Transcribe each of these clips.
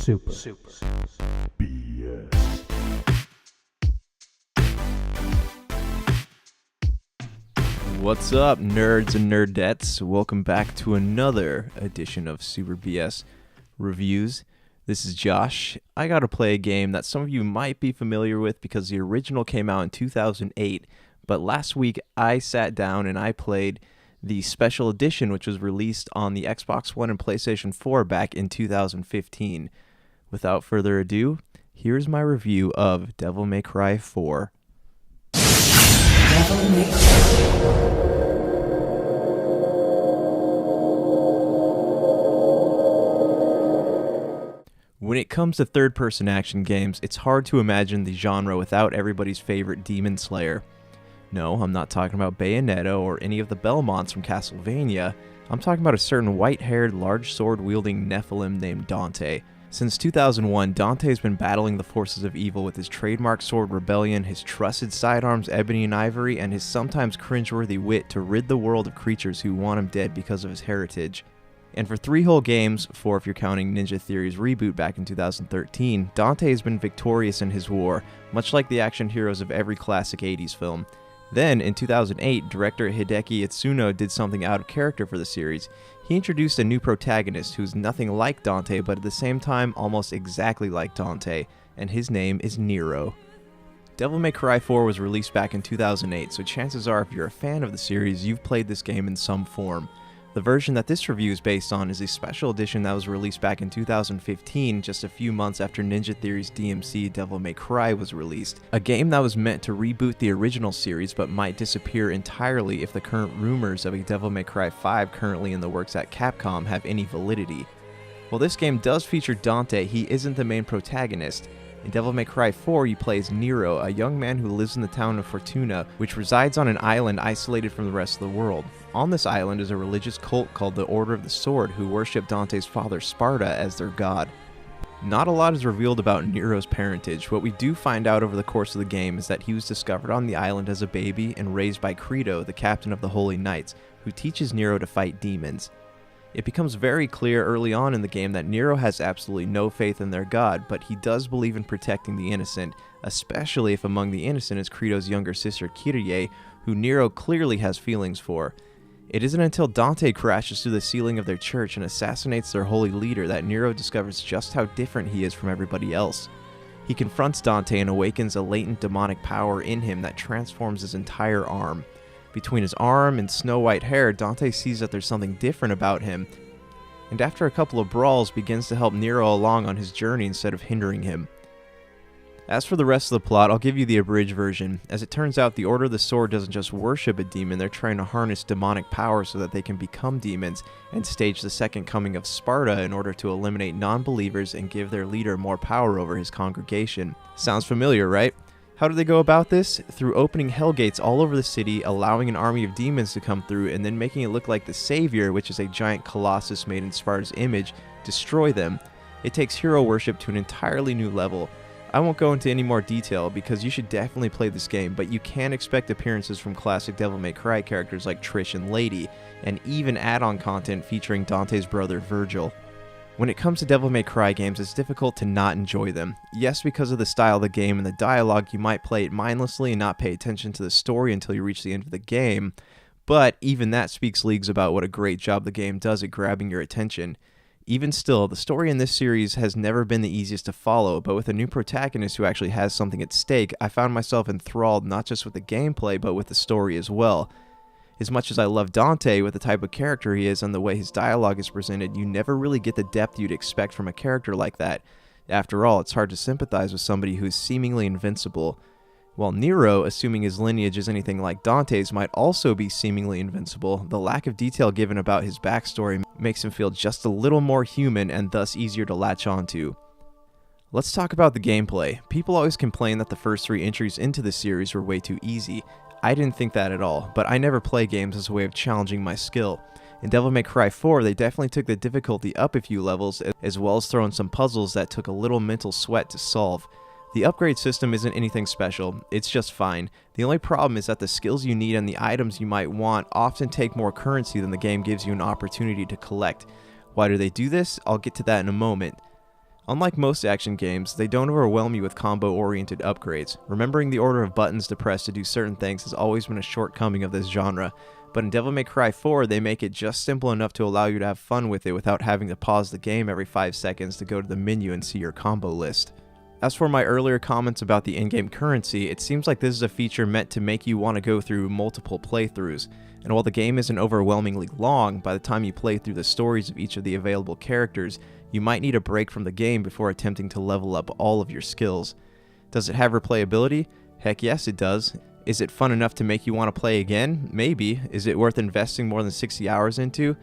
BS. What's up, nerds and nerdettes? Welcome back to another edition of Super BS Reviews. This is Josh. I got to play a game that some of you might be familiar with because the original came out in 2008, but last week I sat down and I played the special edition, which was released on the Xbox One and PlayStation 4 back in 2015. Without further ado, here's my review of Devil May Cry 4. Devil May Cry. When it comes to third-person action games, it's hard to imagine the genre without everybody's favorite Demon Slayer. No, I'm not talking about Bayonetta or any of the Belmonts from Castlevania. I'm talking about a certain white-haired, large sword-wielding Nephilim named Dante. Since 2001, Dante has been battling the forces of evil with his trademark sword Rebellion, his trusted sidearms Ebony and Ivory, and his sometimes cringeworthy wit to rid the world of creatures who want him dead because of his heritage. And for 3 whole games, 4 if you're counting Ninja Theory's reboot back in 2013, Dante has been victorious in his war, much like the action heroes of every classic 80s film. Then, in 2008, director Hideki Itsuno did something out of character for the series. He introduced a new protagonist who's nothing like Dante, but at the same time almost exactly like Dante, and his name is Nero. Devil May Cry 4 was released back in 2008, so chances are if you're a fan of the series, you've played this game in some form. The version that this review is based on is a special edition that was released back in 2015, just a few months after Ninja Theory's DmC Devil May Cry was released, a game that was meant to reboot the original series but might disappear entirely if the current rumors of a Devil May Cry 5 currently in the works at Capcom have any validity. While this game does feature Dante, he isn't the main protagonist. In Devil May Cry 4, you play as Nero, a young man who lives in the town of Fortuna, which resides on an island isolated from the rest of the world. On this island is a religious cult called the Order of the Sword, who worship Dante's father Sparta as their god. Not a lot is revealed about Nero's parentage. What we do find out over the course of the game is that he was discovered on the island as a baby and raised by Credo, the captain of the Holy Knights, who teaches Nero to fight demons. It becomes very clear early on in the game that Nero has absolutely no faith in their god, but he does believe in protecting the innocent, especially if among the innocent is Credo's younger sister Kyrie, who Nero clearly has feelings for. It isn't until Dante crashes through the ceiling of their church and assassinates their holy leader that Nero discovers just how different he is from everybody else. He confronts Dante and awakens a latent demonic power in him that transforms his entire arm. Between his arm and snow-white hair, Dante sees that there's something different about him, and after a couple of brawls begins to help Nero along on his journey instead of hindering him. As for the rest of the plot, I'll give you the abridged version. As it turns out, the Order of the Sword doesn't just worship a demon, they're trying to harness demonic power so that they can become demons and stage the second coming of Sparta in order to eliminate non-believers and give their leader more power over his congregation. Sounds familiar, right? How do they go about this? Through opening hellgates all over the city, allowing an army of demons to come through, and then making it look like the Savior, which is a giant colossus made in Sparta's image, destroy them. It takes hero worship to an entirely new level. I won't go into any more detail because you should definitely play this game, but you can expect appearances from classic Devil May Cry characters like Trish and Lady, and even add-on content featuring Dante's brother Virgil. When it comes to Devil May Cry games, it's difficult to not enjoy them. Yes, because of the style of the game and the dialogue, you might play it mindlessly and not pay attention to the story until you reach the end of the game, but even that speaks leagues about what a great job the game does at grabbing your attention. Even still, the story in this series has never been the easiest to follow, but with a new protagonist who actually has something at stake, I found myself enthralled not just with the gameplay, but with the story as well. As much as I love Dante with the type of character he is and the way his dialogue is presented, you never really get the depth you'd expect from a character like that. After all, it's hard to sympathize with somebody who's seemingly invincible. While Nero, assuming his lineage is anything like Dante's, might also be seemingly invincible, the lack of detail given about his backstory makes him feel just a little more human and thus easier to latch onto. Let's talk about the gameplay. People always complain that the first 3 entries into the series were way too easy. I didn't think that at all, but I never play games as a way of challenging my skill. In Devil May Cry 4, they definitely took the difficulty up a few levels, as well as throwing some puzzles that took a little mental sweat to solve. The upgrade system isn't anything special, it's just fine. The only problem is that the skills you need and the items you might want often take more currency than the game gives you an opportunity to collect. Why do they do this? I'll get to that in a moment. Unlike most action games, they don't overwhelm you with combo-oriented upgrades. Remembering the order of buttons to press to do certain things has always been a shortcoming of this genre, but in Devil May Cry 4, they make it just simple enough to allow you to have fun with it without having to pause the game every 5 seconds to go to the menu and see your combo list. As for my earlier comments about the in-game currency, it seems like this is a feature meant to make you want to go through multiple playthroughs, and while the game isn't overwhelmingly long, by the time you play through the stories of each of the available characters, you might need a break from the game before attempting to level up all of your skills. Does it have replayability? Heck yes it does. Is it fun enough to make you want to play again? Maybe. Is it worth investing more than 60 hours into?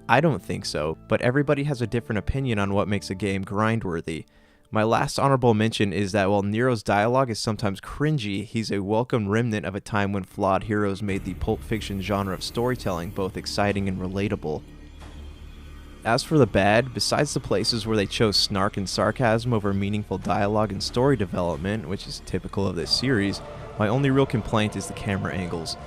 I don't think so, but everybody has a different opinion on what makes a game grindworthy. My last honorable mention is that while Nero's dialogue is sometimes cringy, he's a welcome remnant of a time when flawed heroes made the pulp fiction genre of storytelling both exciting and relatable. As for the bad, besides the places where they chose snark and sarcasm over meaningful dialogue and story development, which is typical of this series, my only real complaint is the camera angles.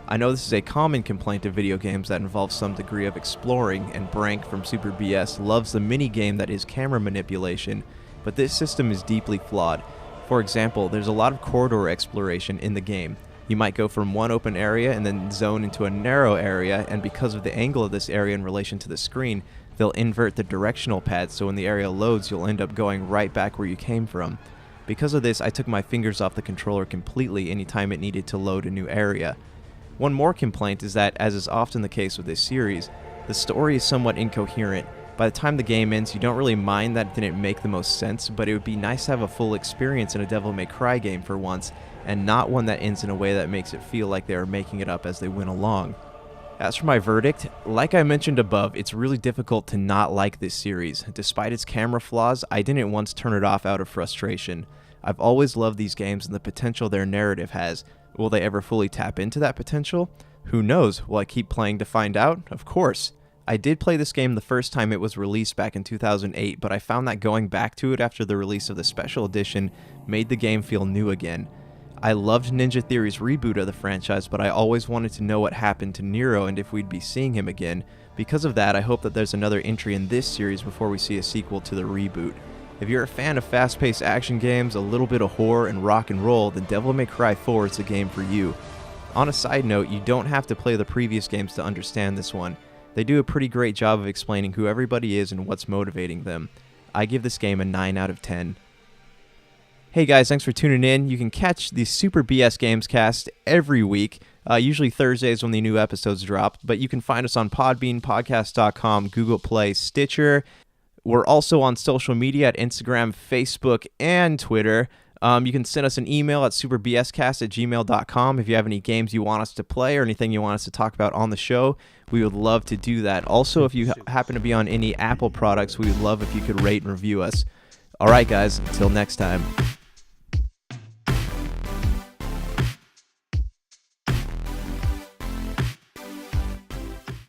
I know this is a common complaint of video games that involve some degree of exploring, and Brank from Super BS loves the mini-game that is camera manipulation, but this system is deeply flawed. For example, there's a lot of corridor exploration in the game. You might go from one open area and then zone into a narrow area, and because of the angle of this area in relation to the screen, they'll invert the directional pad so when the area loads you'll end up going right back where you came from. Because of this, I took my fingers off the controller completely anytime it needed to load a new area. One more complaint is that, as is often the case with this series, the story is somewhat incoherent. By the time the game ends, you don't really mind that it didn't make the most sense, but it would be nice to have a full experience in a Devil May Cry game for once, and not one that ends in a way that makes it feel like they are making it up as they went along. As for my verdict, like I mentioned above, it's really difficult to not like this series. Despite its camera flaws, I didn't once turn it off out of frustration. I've always loved these games and the potential their narrative has. Will they ever fully tap into that potential? Who knows? Will I keep playing to find out? Of course. I did play this game the first time it was released back in 2008, but I found that going back to it after the release of the special edition made the game feel new again. I loved Ninja Theory's reboot of the franchise, but I always wanted to know what happened to Nero and if we'd be seeing him again. Because of that, I hope that there's another entry in this series before we see a sequel to the reboot. If you're a fan of fast-paced action games, a little bit of horror, and rock and roll, then Devil May Cry 4 is the game for you. On a side note, you don't have to play the previous games to understand this one. They do a pretty great job of explaining who everybody is and what's motivating them. I give this game a 9 out of 10. Hey guys, thanks for tuning in. You can catch the Super BS Games cast every week, usually Thursdays when the new episodes drop, but you can find us on Podbean, Podcast.com, Google Play, Stitcher. We're also on social media at Instagram, Facebook, and Twitter. You can send us an email at superbscast@gmail.com if you have any games you want us to play or anything you want us to talk about on the show. We would love to do that. Also, if you happen to be on any Apple products, we would love if you could rate and review us. All right, guys, until next time.